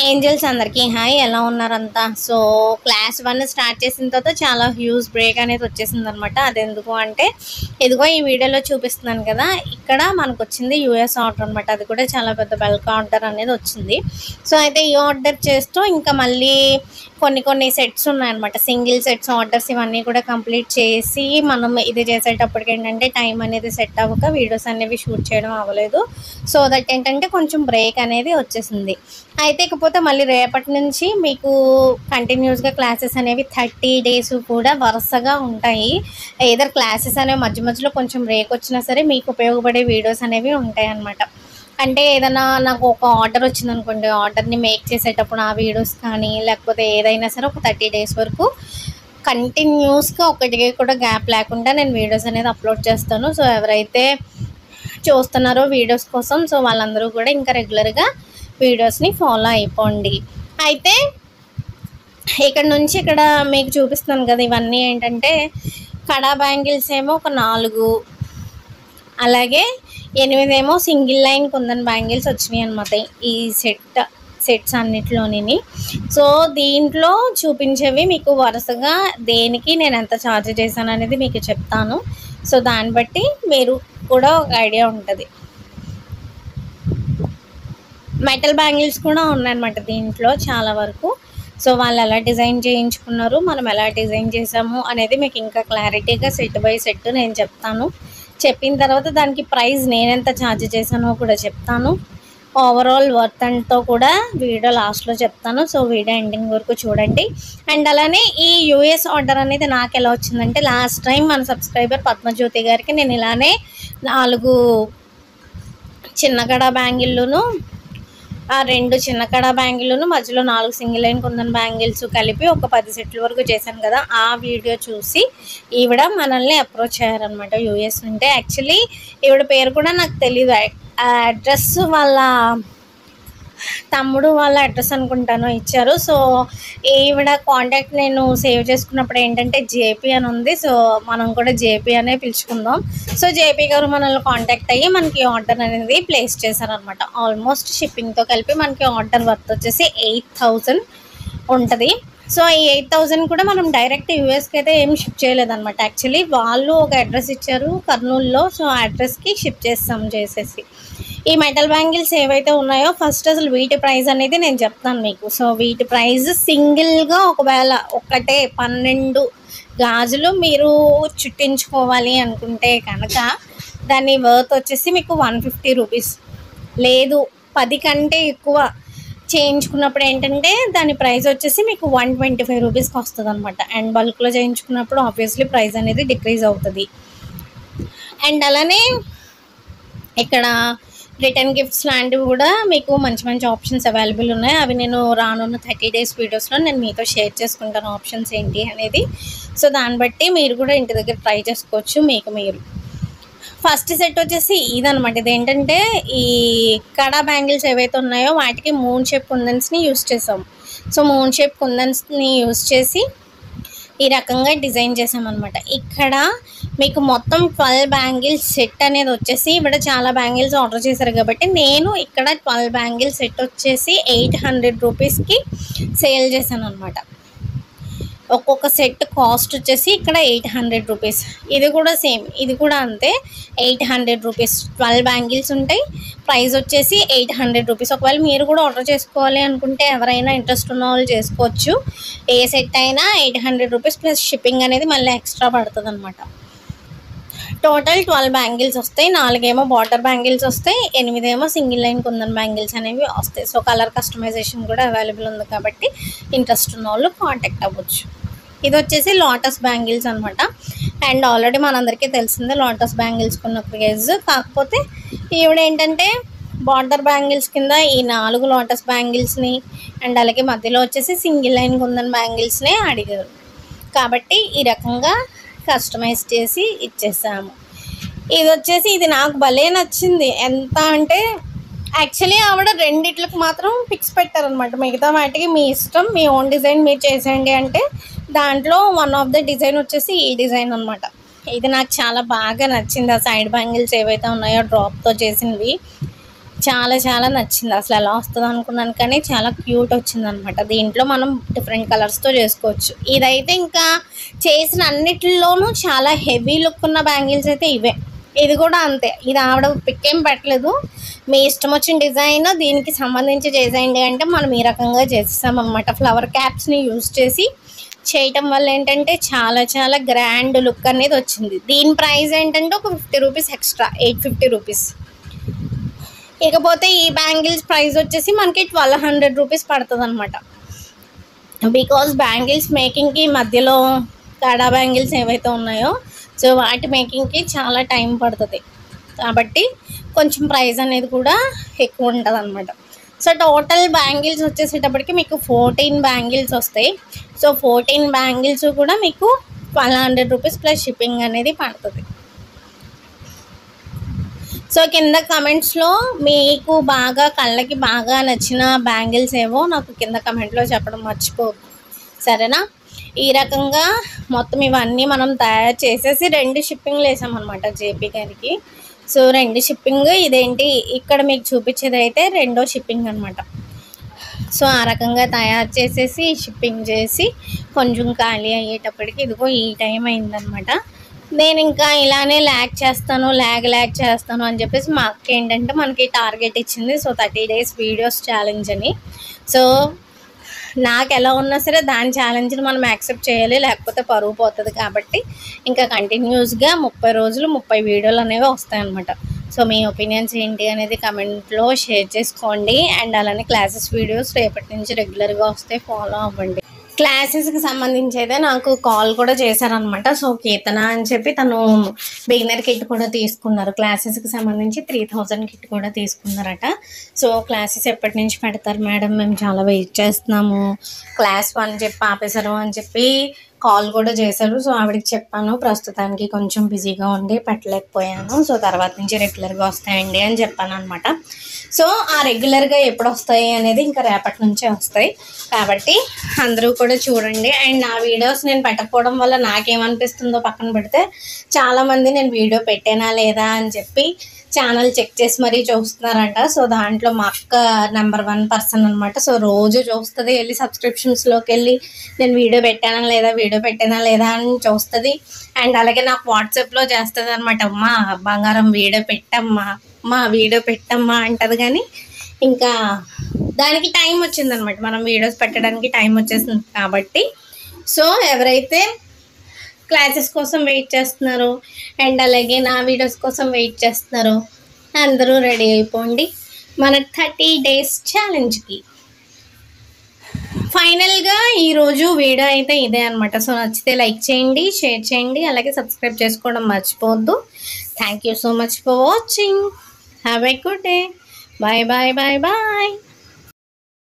Angels అందరికీ hi, ఎలా ఉన్నారంతా? So class 1 start చేసిన తర్వాత చాలా హ్యూజ్ బ్రేక్ అనేది వచ్చేసింది అనమాట. అది ఎందుకు అంటే ఇదిగో ఈ వీడియోలో చూపిస్తున్నాను కదా, ఇక్కడ మనకు వచ్చింది యూఎస్ ఆర్డర్ అనమాట. అది కూడా చాలా పెద్ద బల్క్ ఆర్డర్ అనేది వచ్చింది. సో అయితే ఈ ఆర్డర్ చేస్తూ ఇంకా మళ్ళీ కొన్ని సెట్స్ ఉన్నాయన్నమాట. సింగిల్ సెట్స్ ఆర్డర్స్ ఇవన్నీ కూడా కంప్లీట్ చేసి మనం ఇది చేసేటప్పటికి ఏంటంటే టైం అనేది సెట్ అవ్వక వీడియోస్ అనేవి షూట్ చేయడం అవ్వలేదు. సో దట్ ఏంటంటే కొంచెం బ్రేక్ అనేది వచ్చేసింది. అయితే ఇకపోతే మళ్ళీ రేపటి నుంచి మీకు కంటిన్యూస్గా క్లాసెస్ అనేవి 30 days కూడా వరుసగా ఉంటాయి. ఏదర్ క్లాసెస్ అనేవి మధ్య మధ్యలో కొంచెం బ్రేక్ వచ్చినా సరే మీకు ఉపయోగపడే వీడియోస్ అనేవి ఉంటాయి అన్నమాట. అంటే ఏదైనా నాకు ఒక ఆర్డర్ వచ్చింది అనుకోండి, ఆర్డర్ని మేక్ చేసేటప్పుడు ఆ వీడియోస్ కానీ లేకపోతే ఏదైనా సరే ఒక 30 days వరకు కంటిన్యూస్గా ఒకటికి కూడా గ్యాప్ లేకుండా నేను వీడియోస్ అనేది అప్లోడ్ చేస్తాను. సో ఎవరైతే చూస్తున్నారో వీడియోస్ కోసం, సో వాళ్ళందరూ కూడా ఇంకా రెగ్యులర్గా వీడియోస్ని ఫాలో అయిపోండి. అయితే ఇక్కడ నుంచి ఇక్కడ మీకు చూపిస్తున్నాను కదా, ఇవన్నీ ఏంటంటే కడా బ్యాంగిల్స్ ఏమో ఒక 4, అలాగే 8 ఏమో సింగిల్ లైన్ కుందన్ బ్యాంగిల్స్ వచ్చినాయి అనమాట ఈ సెట్స్ అన్నిటిలోని. సో దీంట్లో చూపించేవి మీకు వరుసగా దేనికి నేను ఎంత ఛార్జ్ చేశాను అనేది మీకు చెప్తాను. సో దాన్ని బట్టి మీరు కూడా ఒక ఐడియా ఉంటుంది. మెటల్ బ్యాంగిల్స్ కూడా ఉన్నాయన్నమాట దీంట్లో చాలా వరకు. సో వాళ్ళు ఎలా డిజైన్ చేయించుకున్నారు, మనం ఎలా డిజైన్ చేసాము అనేది మీకు ఇంకా క్లారిటీగా సెట్ బై సెట్ నేను చెప్తాను. చెప్పిన తర్వాత దానికి ప్రైస్ నేనెంత ఛార్జ్ చేశానో కూడా చెప్తాను. ఓవరాల్ వర్త్ అంతా కూడా వీడియో లాస్ట్లో చెప్తాను. సో వీడియో ఎండింగ్ వరకు చూడండి. అండ్ అలానే ఈ యూఎస్ ఆర్డర్ అనేది నాకు ఎలా వచ్చిందంటే, లాస్ట్ టైం మన సబ్స్క్రైబర్ పద్మజ్యోతి గారికి నేను ఇలానే 4 చిన్న కడా బ్యాంగిల్లును, 2 చిన్న కడా బ్యాంగిల్ను మధ్యలో 4 సింగిల్ లైన్ కుందన్ బ్యాంగిల్స్ కలిపి ఒక 10 సెట్ల వరకు చేశాను కదా. ఆ వీడియో చూసి ఈవిడ మనల్ని అప్రోచ్ అయ్యారనమాట యూఎస్ నుండి. యాక్చువల్లీ ఈవిడ పేరు కూడా నాకు తెలీదు. ఆ అడ్రస్ వాళ్ళ తమ్ముడు వాళ్ళ అడ్రస్ అనుకుంటాను ఇచ్చారు. సో ఈవిడ కాంటాక్ట్ నేను సేవ్ చేసుకున్నప్పుడు ఏంటంటే జేపీ అని ఉంది. సో మనం కూడా జేపీ అనే పిలుచుకుందాం. సో జేపీ గారు మనల్ని కాంటాక్ట్ అయ్యి మనకి ఆర్డర్ అనేది ప్లేస్ చేశారనమాట. ఆల్మోస్ట్ షిప్పింగ్తో కలిపి మనకి ఆర్డర్ వర్త్ వచ్చేసి 8,000 ఉంటుంది. సో ఈ 8,000 కూడా మనం డైరెక్ట్ యూఎస్కి అయితే ఏం షిప్ చేయలేదన్నమాట. యాక్చువల్లీ వాళ్ళు ఒక అడ్రస్ ఇచ్చారు కర్నూలులో. సో ఆ అడ్రస్కి షిప్ చేసేసి ఈ మెటల్ బ్యాంగిల్స్ ఏవైతే ఉన్నాయో ఫస్ట్ అసలు వీటి ప్రైస్ అనేది నేను చెప్తాను మీకు. సో వీటి ప్రైస్ సింగిల్గా ఒకవేళ ఒక్కటే 12 గాజులు మీరు చుట్టించుకోవాలి అనుకుంటే కనుక దాని వర్త్ వచ్చేసి మీకు 150 రూపీస్. లేదు 10 కంటే ఎక్కువ చేయించుకున్నప్పుడు ఏంటంటే దాని ప్రైస్ వచ్చేసి మీకు 125 రూపీస్కి వస్తుంది అనమాట. అండ్ బల్క్లో చేయించుకున్నప్పుడు ఆబ్వియస్లీ ప్రైస్ అనేది డిక్రీజ్ అవుతుంది. అండ్ అలానే ఇక్కడ రిటర్న్ గిఫ్ట్స్ లాంటివి కూడా మీకు మంచి మంచి అవైలబుల్ ఉన్నాయి. అవి నేను రానున్న 30 days వీడియోస్లో నేను మీతో షేర్ చేసుకుంటాను ఆప్షన్స్ ఏంటి అనేది. సో దాన్ని బట్టి మీరు కూడా ఇంటి దగ్గర ట్రై చేసుకోవచ్చు మీకు మీరు. ఫస్ట్ సెట్ వచ్చేసి ఇదనమాట. ఇదేంటంటే ఈ కడా బ్యాంగిల్స్ ఏవైతే ఉన్నాయో వాటికి మూన్ షేప్ కుందన్స్ని యూస్ చేసాం. సో మూన్ షేప్ కుందన్స్ని యూస్ చేసి ఈ రకంగా డిజైన్ చేసామన్నమాట. ఇక్కడ మీకు మొత్తం 12 బ్యాంగిల్స్ సెట్ అనేది వచ్చేసి ఇక్కడ చాలా బ్యాంగిల్స్ ఆర్డర్ చేశారు కాబట్టి నేను ఇక్కడ 12 బ్యాంగిల్స్ సెట్ వచ్చేసి 800 రూపీస్కి సేల్ చేశాను అనమాట. ఒక్కొక్క సెట్ కాస్ట్ వచ్చేసి ఇక్కడ 800 రూపీస్. ఇది కూడా సేమ్, ఇది కూడా అంతే 800 రూపీస్. 12 బ్యాంగిల్స్ ఉంటాయి, ప్రైస్ వచ్చేసి 800 రూపీస్. ఒకవేళ మీరు కూడా ఆర్డర్ చేసుకోవాలి అనుకుంటే ఎవరైనా ఇంట్రెస్ట్ ఉన్న వాళ్ళు చేసుకోవచ్చు. ఏ సెట్ అయినా 800 రూపీస్ ప్లస్ షిప్పింగ్ అనేది మళ్ళీ ఎక్స్ట్రా పడుతుంది అనమాట. టోటల్ 12 బ్యాంగిల్స్ వస్తాయి. 4 ఏమో బార్డర్ బ్యాంగిల్స్ వస్తాయి, 8 ఏమో సింగిల్ లైన్ కుందన్ బ్యాంగిల్స్ అనేవి వస్తాయి. సో కలర్ కస్టమైజేషన్ కూడా అవైలబుల్ ఉంది కాబట్టి ఇంట్రెస్ట్ ఉన్న వాళ్ళు కాంటాక్ట్ అవ్వచ్చు. ఇది వచ్చేసి లోటస్ బ్యాంగిల్స్ అనమాట. అండ్ ఆల్రెడీ మనందరికీ తెలిసిందే లోటస్ బ్యాంగిల్స్ కొన్న ప్రైజ్. కాకపోతే ఈవిడ ఏంటంటే బార్డర్ బ్యాంగిల్స్ కింద ఈ 4 లోటస్ బ్యాంగిల్స్ని అండ్ అలాగే మధ్యలో వచ్చేసి సింగిల్ లైన్ కుందన్ బ్యాంగిల్స్నే అడిగారు కాబట్టి ఈ రకంగా కస్టమైజ్ చేసి ఇచ్చేసాము. ఇది వచ్చేసి ఇది నాకు భలే నచ్చింది. ఎంత అంటే యాక్చువల్లీ ఆవిడ రెండిట్లకు మాత్రం పిక్స్ పెట్టారనమాట. మిగతా వాటికి మీ ఇష్టం, మీ ఓన్ డిజైన్ మీరు చేసేయండి అంటే దాంట్లో వన్ ఆఫ్ ద డిజైన్ వచ్చేసి ఈ డిజైన్ అనమాట. ఇది నాకు చాలా బాగా నచ్చింది. ఆ సైడ్ బ్యాంగిల్స్ ఏవైతే ఉన్నాయో డ్రాప్తో చేసినవి చాలా చాలా నచ్చింది. అసలు ఎలా వస్తుంది అనుకున్నాను కానీ చాలా క్యూట్ వచ్చిందనమాట. దీంట్లో మనం డిఫరెంట్ కలర్స్తో చేసుకోవచ్చు. ఇదైతే ఇంకా చేసిన అన్నిటిలోనూ చాలా హెవీ లుక్ ఉన్న బ్యాంగిల్స్ అయితే ఇవే. ఇది కూడా అంతే. ఇది ఆవిడ పిక్ ఏం పెట్టలేదు, మీ ఇష్టం వచ్చిన డిజైన్ దీనికి సంబంధించి చేసేయండి అంటే మనం ఈ రకంగా చేసేసామన్నమాట. ఫ్లవర్ క్యాప్స్ని యూజ్ చేసి చేయటం వల్ల ఏంటంటే చాలా చాలా గ్రాండ్ లుక్ అనేది వచ్చింది. దీని ప్రైస్ ఏంటంటే ఒక 50 రూపీస్ ఎక్స్ట్రా, 850 రూపీస్. ఇకపోతే ఈ బ్యాంగిల్స్ ప్రైస్ వచ్చేసి మనకి 1200 రూపీస్ పడుతుంది అనమాట. బికాజ్ బ్యాంగిల్స్ మేకింగ్కి మధ్యలో కాడా బ్యాంగిల్స్ ఏవైతే ఉన్నాయో సో వాటి మేకింగ్కి చాలా టైం పడుతుంది కాబట్టి కొంచెం ప్రైస్ అనేది కూడా ఎక్కువ ఉంటుంది అనమాట. సో టోటల్ బ్యాంగిల్స్ వచ్చేసేటప్పటికి మీకు 14 బ్యాంగిల్స్ వస్తాయి. సో 14 బ్యాంగిల్స్ కూడా మీకు 1200 రూపీస్ ప్లస్ షిప్పింగ్ అనేది పడుతుంది. సో కింద కమెంట్స్లో మీకు బాగా కళ్ళకి బాగా నచ్చిన బ్యాంగిల్స్ ఏవో నాకు కింద కమెంట్లో చెప్పడం మర్చిపోవద్దు, సరేనా? ఈ రకంగా మొత్తం ఇవన్నీ మనం తయారు చేసేసి 2 షిప్పింగ్లు వేసామన్నమాట జేపీ గారికి. సో 2 షిప్పింగ్, ఇదేంటి ఇక్కడ మీకు చూపించేది అయితే 2వ షిప్పింగ్ అనమాట. సో ఆ రకంగా తయారు చేసేసి షిప్పింగ్ చేసి కొంచెం ఖాళీ అయ్యేటప్పటికి ఇదిగో ఈ టైం అయిందనమాట. నేను ఇంకా ఇలానే ల్యాగ్ చేస్తాను అని చెప్పేసి మా అక్క ఏంటంటే మనకి టార్గెట్ ఇచ్చింది. సో 30 డేస్ వీడియోస్ ఛాలెంజ్ అని. సో నాకు ఎలా ఉన్నా సరే దాని ఛాలెంజ్ని మనం యాక్సెప్ట్ చేయాలి, లేకపోతే పరువు పోతుంది. కాబట్టి ఇంకా కంటిన్యూస్గా 30 రోజులు 30 వీడియోలు అనేవి వస్తాయన్నమాట. సో మీ ఒపీనియన్స్ ఏంటి అనేది కమెంట్లో షేర్ చేసుకోండి. అండ్ అలానే క్లాసెస్ వీడియోస్ రేపటి నుంచి రెగ్యులర్గా వస్తే ఫాలో అవ్వండి. క్లాసెస్కి సంబంధించి అయితే నాకు కాల్ కూడా చేశారనమాట. సో కీర్తన అని చెప్పి తను బిగినర్ కిట్ కూడా తీసుకున్నారు. క్లాసెస్కి సంబంధించి 3000 కిట్ కూడా తీసుకున్నారట. సో క్లాసెస్ ఎప్పటి నుంచి పెడతారు మేడం, మేము చాలా వెయిట్ చేస్తున్నాము, క్లాస్ 1 చెప్పి ఆపేశారు అని చెప్పి కాల్ కూడా చేశారు. సో ఆవిడకి చెప్పాను ప్రస్తుతానికి కొంచెం బిజీగా ఉండి పెట్టలేకపోయాను, సో తర్వాత నుంచి రెగ్యులర్గా వస్తాయండి అని చెప్పాను అనమాట. సో ఆ రెగ్యులర్గా ఎప్పుడు వస్తాయి అనేది ఇంకా రేపటి నుంచే వస్తాయి. కాబట్టి అందరూ కూడా చూడండి. అండ్ నా వీడియోస్ నేను పెట్టకపోవడం వల్ల నాకేమనిపిస్తుందో పక్కన పెడితే చాలామంది నేను వీడియో పెట్టానా లేదా అని చెప్పి ఛానల్ చెక్ చేసి మరీ చూస్తున్నారంట. సో దాంట్లో మా అక్క నెంబర్ 1 పర్సన్ అనమాట. సో రోజు చూస్తుంది, వెళ్ళి సబ్స్క్రిప్షన్స్లోకి వెళ్ళి నేను వీడియో పెట్టానా లేదా అని చూస్తుంది. అండ్ అలాగే నాకు వాట్సాప్లో చేస్తుంది అనమాట, అమ్మా బంగారం వీడియో పెట్టమ్మా అంటది. కానీ ఇంకా దానికి టైం వచ్చిందనమాట, మనం వీడియోస్ పెట్టడానికి టైం వచ్చేసింది కాబట్టి. సో ఎవరైతే క్లాసెస్ కోసం వెయిట్ చేస్తున్నారు అండ్ అలాగే నా వీడియోస్ కోసం వెయిట్ చేస్తున్నారు అందరూ రెడీ అయిపోండి మన 30 డేస్ ఛాలెంజ్కి. ఫైనల్గా ఈరోజు వీడియో అయితే ఇదే అనమాట. సో నచ్చితే లైక్ చేయండి, షేర్ చేయండి, అలాగే సబ్స్క్రైబ్ చేసుకోవడం మర్చిపోవద్దు. Thank you so much for watching. Have a good day. Bye bye bye bye.